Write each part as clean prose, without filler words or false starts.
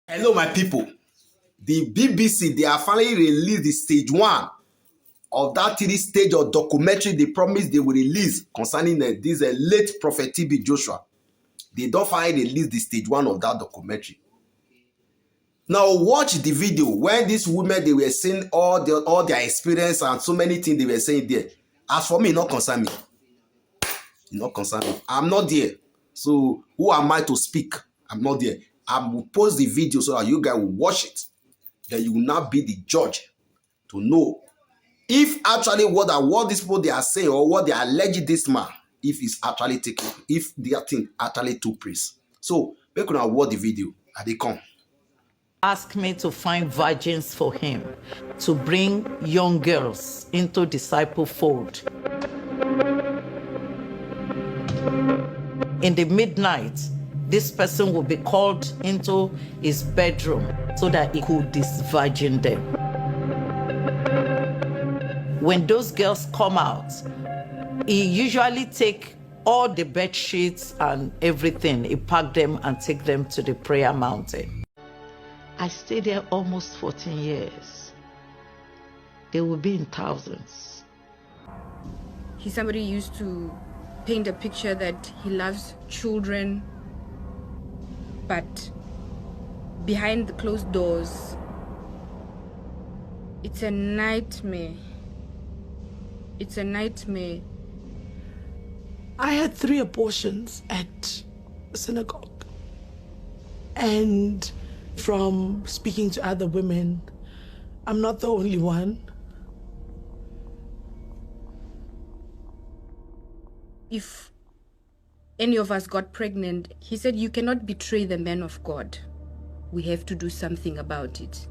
Hello, my people. The BBC, they are finally released the stage one of that 3 stage of documentary they promised they will release concerning this late Prophet TB Joshua. They don't finally release the stage one of that documentary. Now watch the video when these women they were saying all their experience and so many things they were saying there. As for me, not concern me. Not concern me. I'm not there. So who am I to speak? I'm not there. I will post the video so that you guys will watch it. Then you will now be the judge to know if actually what these people they are saying or what they are alleging this man, if it's actually taken, if their thing actually took place. So make una watch the video and they come. Asked me to find virgins for him, to bring young girls into disciple fold. In the midnight, this person will be called into his bedroom so that he could disvirgin them. When those girls come out, he usually take all the bed sheets and everything, he pack them and take them to the prayer mountain. I stayed there almost 14 years. They will be in thousands. Somebody used to paint a picture that he loves children, but behind the closed doors, it's a nightmare. It's a nightmare. I had 3 abortions at synagogue. And from speaking to other women, I'm not the only one. If any of us got pregnant, he said, you cannot betray the man of God. We have to do something about it.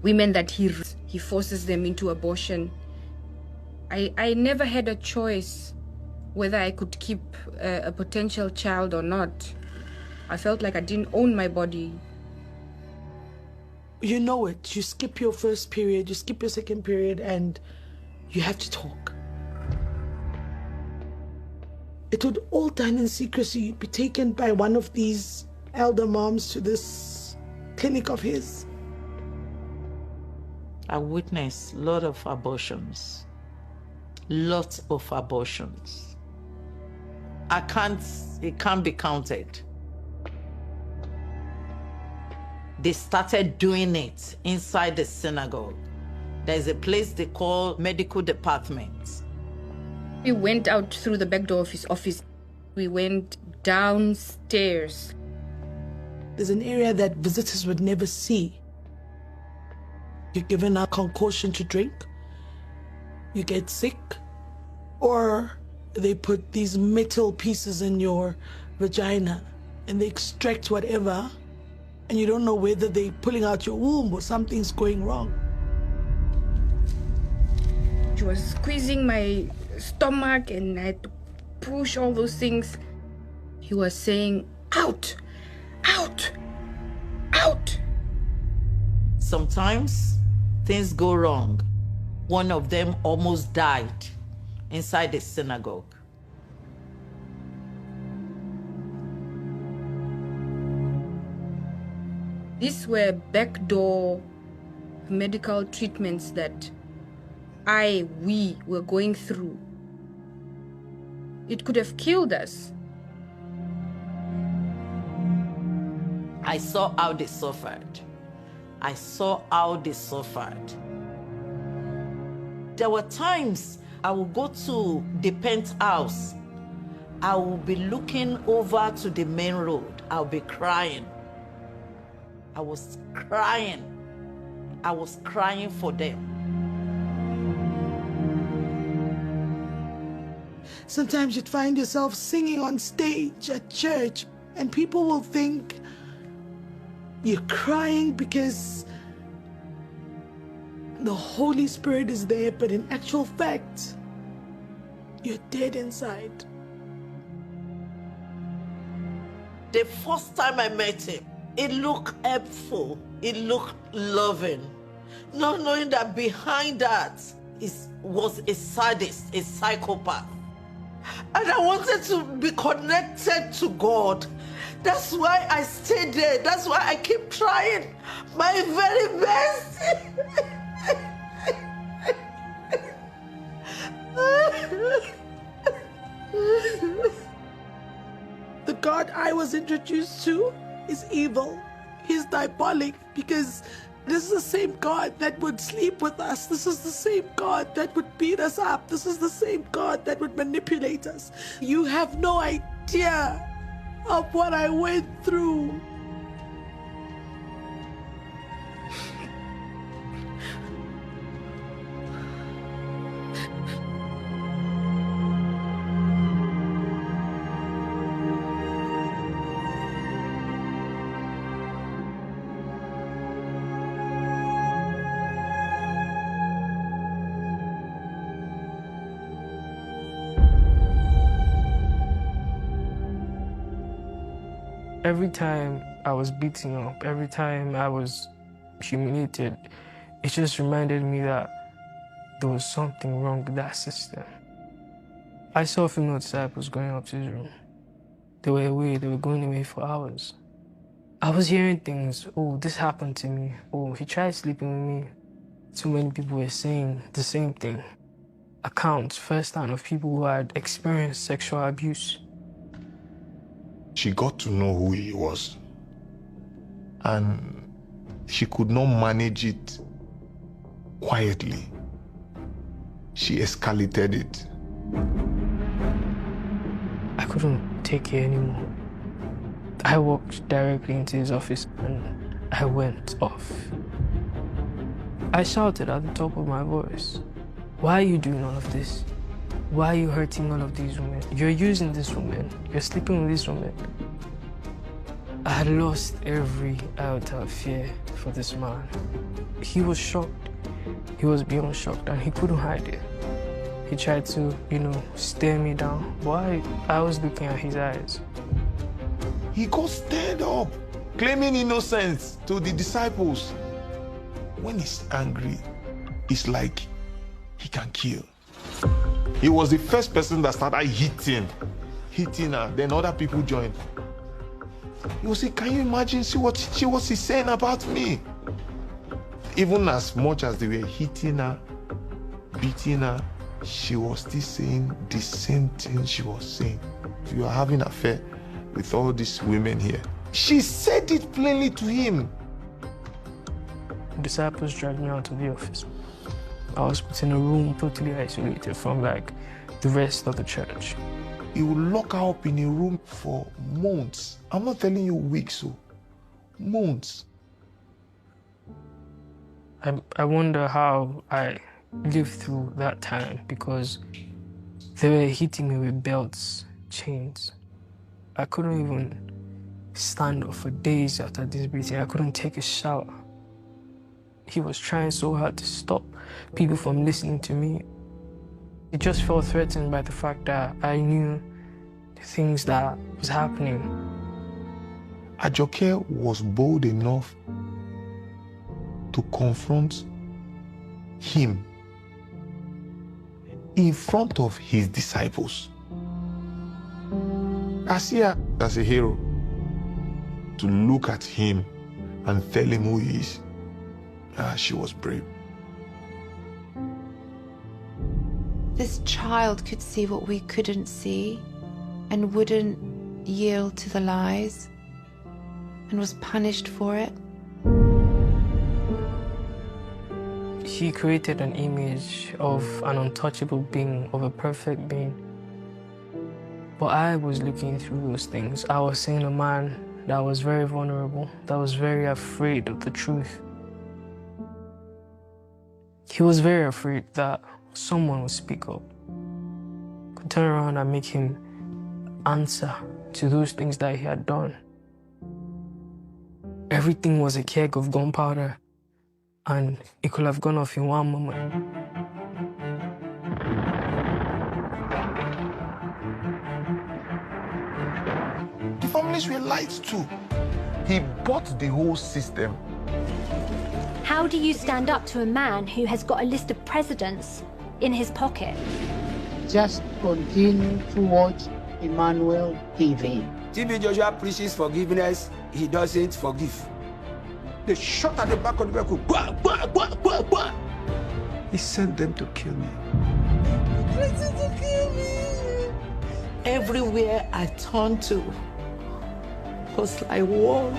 Women that he forces them into abortion. I never had a choice whether I could keep a potential child or not. I felt like I didn't own my body. You know it. You skip your first period, you skip your second period, and you have to talk. It would all done in secrecy, be taken by one of these elder moms to this clinic of his. I witnessed a lot of abortions. Lots of abortions. It can't be counted. They started doing it inside the synagogue. There's a place they call medical department. We went out through the back door of his office. We went downstairs. There's an area that visitors would never see. You're given a concoction to drink, you get sick, or they put these metal pieces in your vagina and they extract whatever, and you don't know whether they're pulling out your womb or something's going wrong. She was squeezing my stomach and I had to push all those things. He was saying, out, out, out. Sometimes things go wrong. One of them almost died inside the synagogue. These were backdoor medical treatments that we were going through. It could have killed us. I saw how they suffered. I saw how they suffered. There were times I would go to the penthouse. I would be looking over to the main road. I'll be crying. I was crying. I was crying for them. Sometimes you'd find yourself singing on stage at church and people will think you're crying because the Holy Spirit is there, but in actual fact, you're dead inside. The first time I met him, it looked helpful, it looked loving, not knowing that behind that was a sadist, a psychopath. And I wanted to be connected to God, That's why I stayed there. That's why I keep trying my very best. The God I was introduced to is evil. He's diabolic because this is the same God that would sleep with us. This is the same God that would beat us up. This is the same God that would manipulate us. You have no idea of what I went through. Every time I was beaten up, every time I was humiliated, it just reminded me that there was something wrong with that system. I saw female disciples going up to his room. They were away, they were going away for hours. I was hearing things, oh, this happened to me, oh, he tried sleeping with me. Too many people were saying the same thing. Accounts firsthand of people who had experienced sexual abuse. She got to know who he was, and she could not manage it quietly. She escalated it. I couldn't take it anymore. I walked directly into his office and I went off. I shouted at the top of my voice, "Why are you doing all of this? Why are you hurting all of these women? You're using this woman. You're sleeping with this woman." I had lost every iota of fear for this man. He was shocked. He was beyond shocked and he couldn't hide it. He tried to, stare me down, but I was looking at his eyes. He got stirred up, claiming innocence to the disciples. When he's angry, it's like he can kill. He was the first person that started hitting her, then other people joined. He was saying, "Can you imagine, see what he's saying about me?" Even as much as they were hitting her, beating her, she was still saying the same thing she was saying. "You are having an affair with all these women here." She said it plainly to him. The disciples dragged me out of the office. I was put in a room totally isolated from the rest of the church. He would lock her up in a room for months. I'm not telling you weeks, so months. I wonder how I lived through that time because they were hitting me with belts, chains. I couldn't even stand up for days after this beating. I couldn't take a shower. He was trying so hard to stop people from listening to me. It just felt threatened by the fact that I knew the things that was happening. Ajoke was bold enough to confront him in front of his disciples. I see her as a hero, to look at him and tell him who he is. She was brave. This child could see what we couldn't see and wouldn't yield to the lies and was punished for it. He created an image of an untouchable being, of a perfect being. But I was looking through those things. I was seeing a man that was very vulnerable, that was very afraid of the truth. He was very afraid that someone would speak up, could turn around and make him answer to those things that he had done. Everything was a keg of gunpowder, and it could have gone off in one moment. The families were lied to. He bought the whole system. How do you stand up to a man who has got a list of presidents in his pocket? Just continue to watch Emmanuel TV. TB Joshua preaches forgiveness, he doesn't forgive. They shot at the back of the vehicle. Bah, bah, bah, bah, bah. He sent them to kill me. Everywhere I turned to was like war.